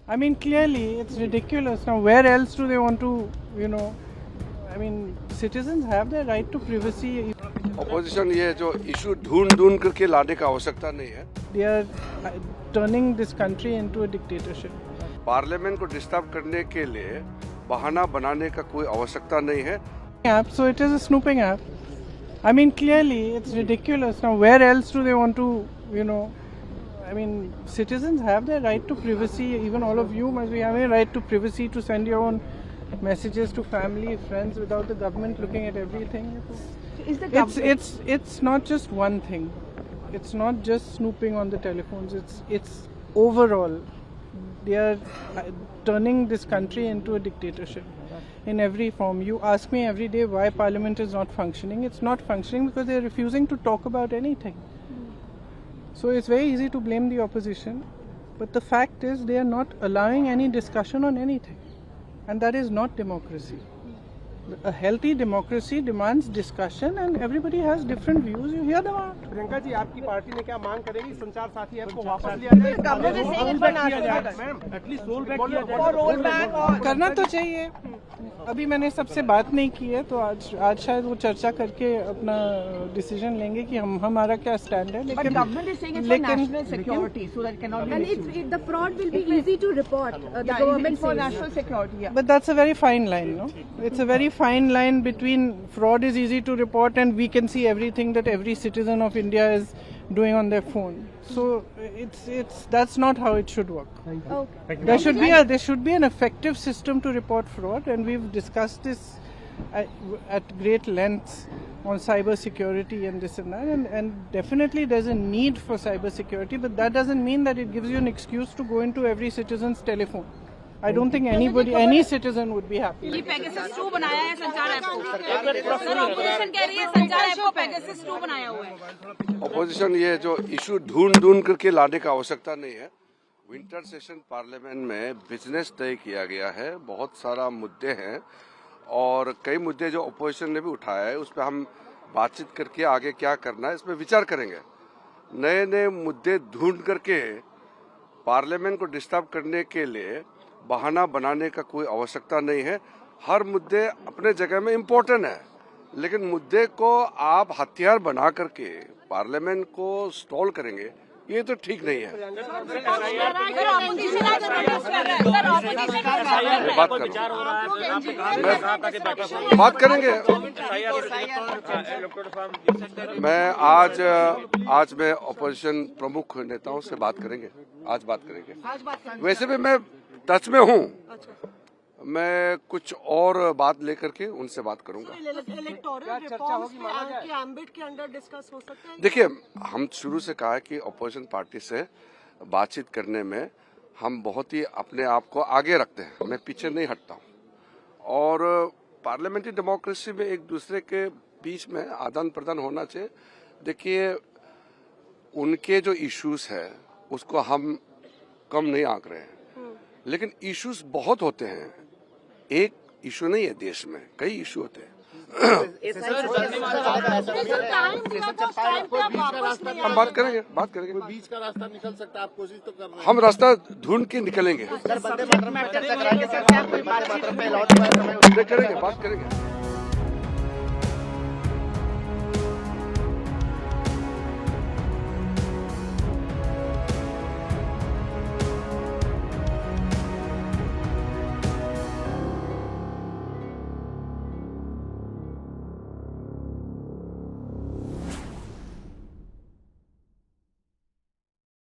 I mean, clearly, it's ridiculous. Now, where else do they want to, I mean, citizens have their right to privacy. Opposition ये जो issue ढूंढ करके लाने का आवश्यकता नहीं है. They are turning this country into a dictatorship. Parliament को डिस्टर्ब करने के लिए बहाना बनाने का कोई आवश्यकता नहीं है. App, so it is a snooping app. I mean, clearly, it's ridiculous. Now, where else do they want to, I mean, citizens have their right to privacy. Even all of you must be having a right to privacy to send your own messages to family, friends, without the government looking at everything. Is the government... It's not just one thing. It's not just snooping on the telephones. It's overall. They are turning this country into a dictatorship in every form. You ask me every day why Parliament is not functioning. It's not functioning because they are refusing to talk about anything. So it's very easy to blame the opposition, but the fact is they are not allowing any discussion on anything, and that is not democracy. A healthy democracy demands discussion, and everybody has different views. You hear them out. Priyanka ji, आपकी party ने क्या मांग करेगी? संचार साथी app को वापस लिया जाए, एटलीस्ट रोल बैक किया जाए. करना तो चाहिए. अभी मैंने सबसे बात नहीं की है, तो आज शायद वो चर्चा करके अपना डिसीजन लेंगे कि हमारा क्या स्टैंड है. But government is saying it's for national security, so that cannot be. And the fraud will be easy to report. The government for says. national security. Yeah. But that's a very fine line, no? It's a very fine line between fraud is easy to report and we can see everything that every citizen of India is doing on their phone. So that's not how it should work. Okay. There should be an effective system to report fraud, and we've discussed this at great length on cyber security and this and that, and definitely there's a need for cyber security, but that doesn't mean that it gives you an excuse to go into every citizen's telephone. I don't think any citizen would be happy. ये Pegasus 2 बनाया है संचार app को. Sir, opposition कह रही है संचार app को Pegasus 2 बनाया हुआ है. ऑपोजिशन ये जो इशू ढूंढ करके लाने का आवश्यकता नहीं है. विंटर सेशन पार्लियामेंट में बिजनेस तय किया गया है. बहुत सारा मुद्दे हैं और कई मुद्दे जो ऑपोजिशन ने भी उठाया है, उस पर हम बातचीत करके आगे क्या करना है इसमें विचार करेंगे. नए मुद्दे ढूंढ करके पार्लियामेंट को डिस्टर्ब करने के लिए बहाना बनाने का कोई आवश्यकता नहीं है. हर मुद्दे अपने जगह में इम्पोर्टेंट है, लेकिन मुद्दे को आप हथियार बना करके पार्लियामेंट को स्टॉल करेंगे, ये तो ठीक नहीं है. बात करेंगे. मैं आज मैं ऑपोजिशन प्रमुख नेताओं से बात करेंगे. आज बात करेंगे. वैसे भी मैं टच में हूँ. मैं कुछ और बात लेकर के उनसे बात करूंगा. देखिए, हम शुरू से कहा है कि ऑपोजिशन पार्टी से बातचीत करने में हम बहुत ही अपने आप को आगे रखते हैं. मैं पीछे नहीं हटता हूँ. और पार्लियामेंट्री डेमोक्रेसी में एक दूसरे के बीच में आदान प्रदान होना चाहिए. देखिए, उनके जो इश्यूज है उसको हम कम नहीं आंक रहे हैं, लेकिन इश्यूज बहुत होते हैं. एक इशू नहीं है, देश में कई इशू होते हैं. हम बात करेंगे. बीच का रास्ता निकल सकता है, आप कोशिश तो कर रहे हैं. हम रास्ता ढूंढ के निकलेंगे. बात करेंगे.